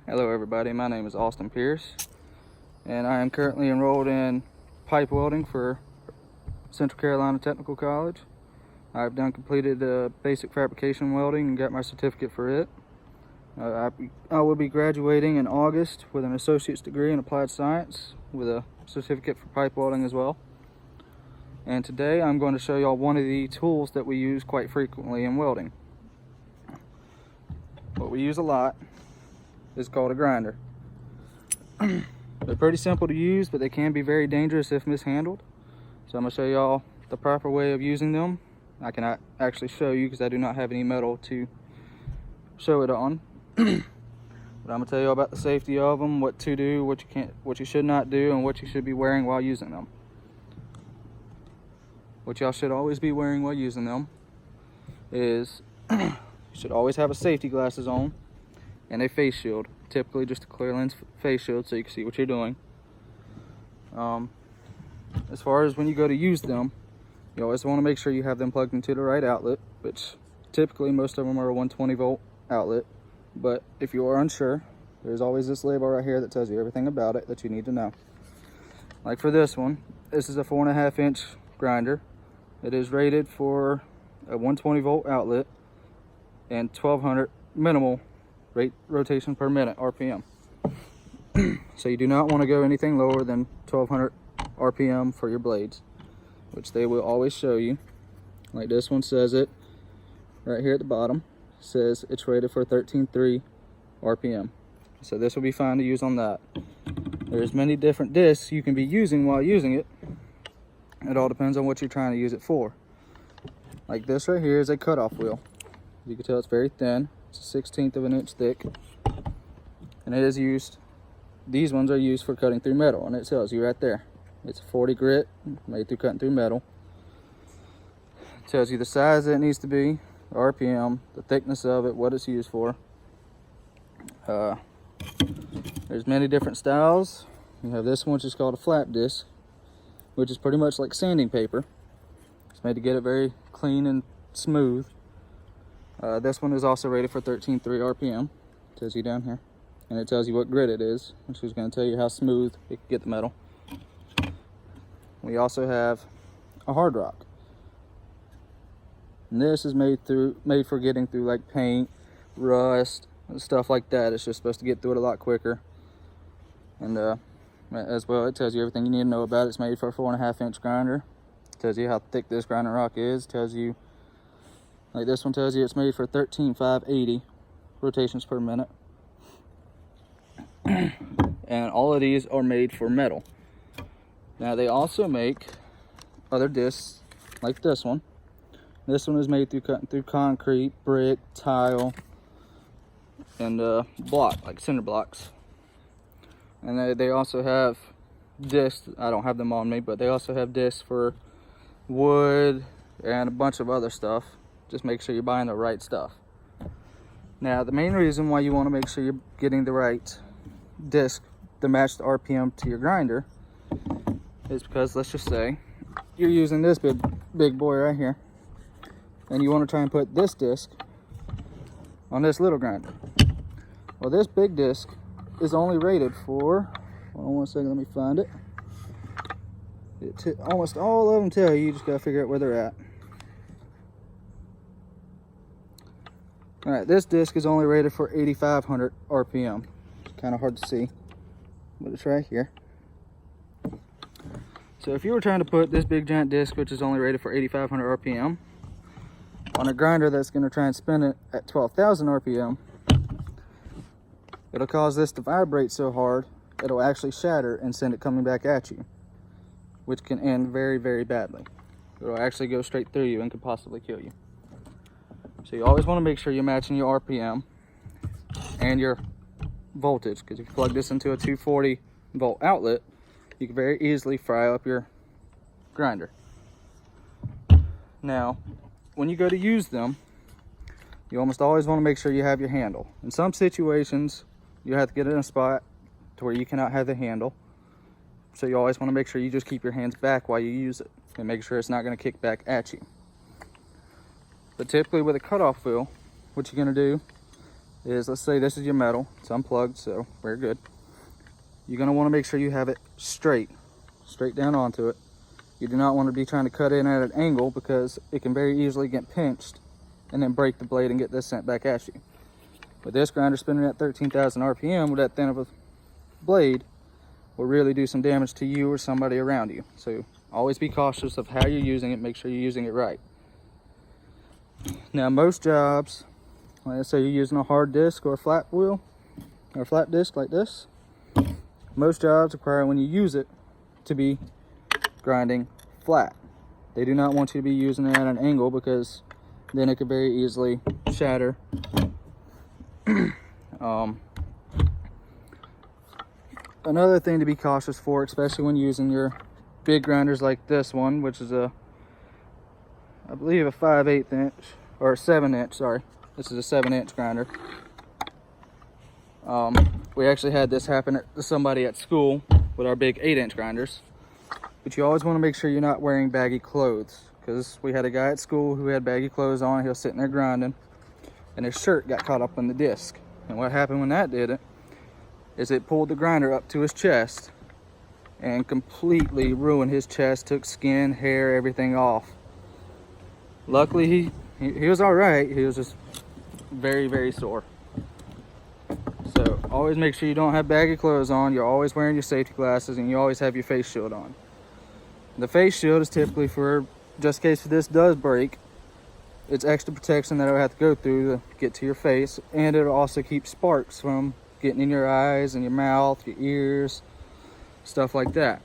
Hello everybody, my name is Austin Pierce and I am currently enrolled in pipe welding for Central Carolina Technical College. I've completed basic fabrication welding and got my certificate for it. I will be graduating in August with an associate's degree in applied science with a certificate for pipe welding as well. And today I'm going to show y'all one of the tools that we use quite frequently in welding. What we use a lot is called a grinder. They're pretty simple to use, but they can be very dangerous if mishandled. So I'm going to show y'all the proper way of using them. I cannot actually show you because I do not have any metal to show it on. But I'm going to tell you all about the safety of them, what to do, what you should not do, and what you should be wearing while using them. What y'all should always be wearing while using them is you should always have a safety glasses on and a face shield, typically just a clear lens face shield so you can see what you're doing. As far as when you go to use them, you always want to make sure you have them plugged into the right outlet, which typically most of them are a 120 volt outlet. But if you are unsure, there's always this label right here that tells you everything about it that you need to know. Like for this one, this is a 4.5 inch grinder. It is rated for a 120 volt outlet and 1200 minimal rate rotation per minute RPM. So you do not want to go anything lower than 1200 RPM for your blades, which they will always show you. Like this one says it right here at the bottom, says it's rated for 13.3 RPM. So this will be fine to use on that. There's many different discs you can be using while using it. It all depends on what you're trying to use it for. Like this right here is a cutoff wheel. You can tell it's very thin. It's a 1/16 of an inch thick, and it is used. These ones are used for cutting through metal, and it tells you right there. It's a 40 grit made through cutting through metal. It tells you the size that it needs to be, the RPM, the thickness of it, what it's used for. There's many different styles. You have this one, which is called a flat disc, which is pretty much like sanding paper. It's made to get it very clean and smooth. This one is also rated for 13.3 RPM. It tells you down here. And it tells you what grit it is, which is going to tell you how smooth it can get the metal. We also have a hard rock. And this is made for getting through like paint, rust, and stuff like that. It's just supposed to get through it a lot quicker. And as well, it tells you everything you need to know about it. It's made for a 4.5 inch grinder. It tells you how thick this grinding rock is. It tells you, like this one tells you it's made for 13,580 rotations per minute. And all of these are made for metal. Now they also make other discs like this one. This one is made through cutting through concrete, brick, tile, and block, like cinder blocks. And they also have discs. I don't have them on me, but they also have discs for wood and a bunch of other stuff. Just make sure you're buying the right stuff. Now, the main reason why you want to make sure you're getting the right disc to match the RPM to your grinder is because, let's just say, you're using this big boy right here, and you want to try and put this disc on this little grinder. Well, this big disc is only rated for, hold on one second, let me find it. Almost all of them tell you, you just gotta figure out where they're at. All right, this disc is only rated for 8,500 RPM. It's kind of hard to see, but it's right here. So if you were trying to put this big giant disc, which is only rated for 8,500 RPM, on a grinder that's gonna try and spin it at 12,000 RPM, it'll cause this to vibrate so hard, it'll actually shatter and send it coming back at you, which can end very, very badly. It'll actually go straight through you and could possibly kill you. So you always want to make sure you're matching your RPM and your voltage, because if you plug this into a 240 volt outlet, you can very easily fry up your grinder. Now, when you go to use them, you almost always want to make sure you have your handle. In some situations, you have to get in a spot to where you cannot have the handle. So you always want to make sure you just keep your hands back while you use it and make sure it's not going to kick back at you. But typically with a cutoff wheel, what you're going to do is, let's say this is your metal, it's unplugged, so we're good. You're going to want to make sure you have it straight down onto it. You do not want to be trying to cut in at an angle, because it can very easily get pinched and then break the blade and get this sent back at you. But this grinder spinning at 13,000 RPM with that thin of a blade will really do some damage to you or somebody around you. So always be cautious of how you're using it. Make sure you're using it right. Now most jobs, let's say you're using a hard disc or a flat wheel or a flat disc like this, most jobs require when you use it to be grinding flat. They do not want you to be using it at an angle, because then it could very easily shatter. Another thing to be cautious for, especially when using your big grinders like this one, which is a, I believe a 5/8 inch or a 7-inch, sorry, this is a 7-inch grinder. We actually had this happen to somebody at school with our big 8-inch grinders. But you always want to make sure you're not wearing baggy clothes, because we had a guy at school who had baggy clothes on. He was sitting there grinding, and his shirt got caught up in the disc. And what happened when that did it is it pulled the grinder up to his chest and completely ruined his chest, took skin, hair, everything off. Luckily he was all right. He was just very, very sore. So always make sure you don't have baggy clothes on. You're always wearing your safety glasses, and you always have your face shield on. The face shield is typically for, just in case this does break, it's extra protection that it'll have to go through to get to your face, and it'll also keep sparks from getting in your eyes and your mouth, your ears, stuff like that.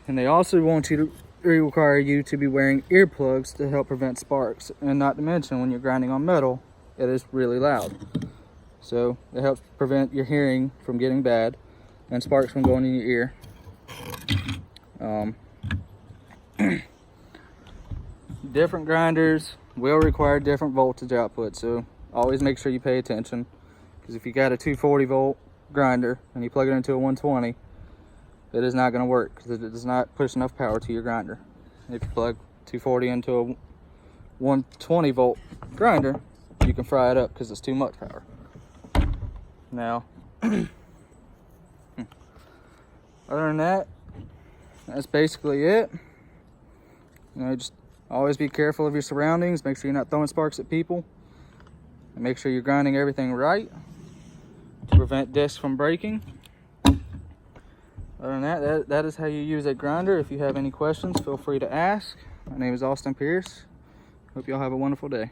And they also want you to require you to be wearing earplugs to help prevent sparks, and not to mention when you're grinding on metal, it is really loud. So it helps prevent your hearing from getting bad and sparks from going in your ear. Different grinders will require different voltage output, so always make sure you pay attention, because if you got a 240 volt grinder and you plug it into a 120, it is not going to work, because it does not push enough power to your grinder. If you plug 240 into a 120 volt grinder, you can fry it up because it's too much power. Now other than that, that's basically it. You know, just always be careful of your surroundings. Make sure you're not throwing sparks at people, and make sure you're grinding everything right to prevent discs from breaking. Other than that, that is how you use a grinder. If you have any questions, feel free to ask. My name is Austin Pierce. Hope y'all have a wonderful day.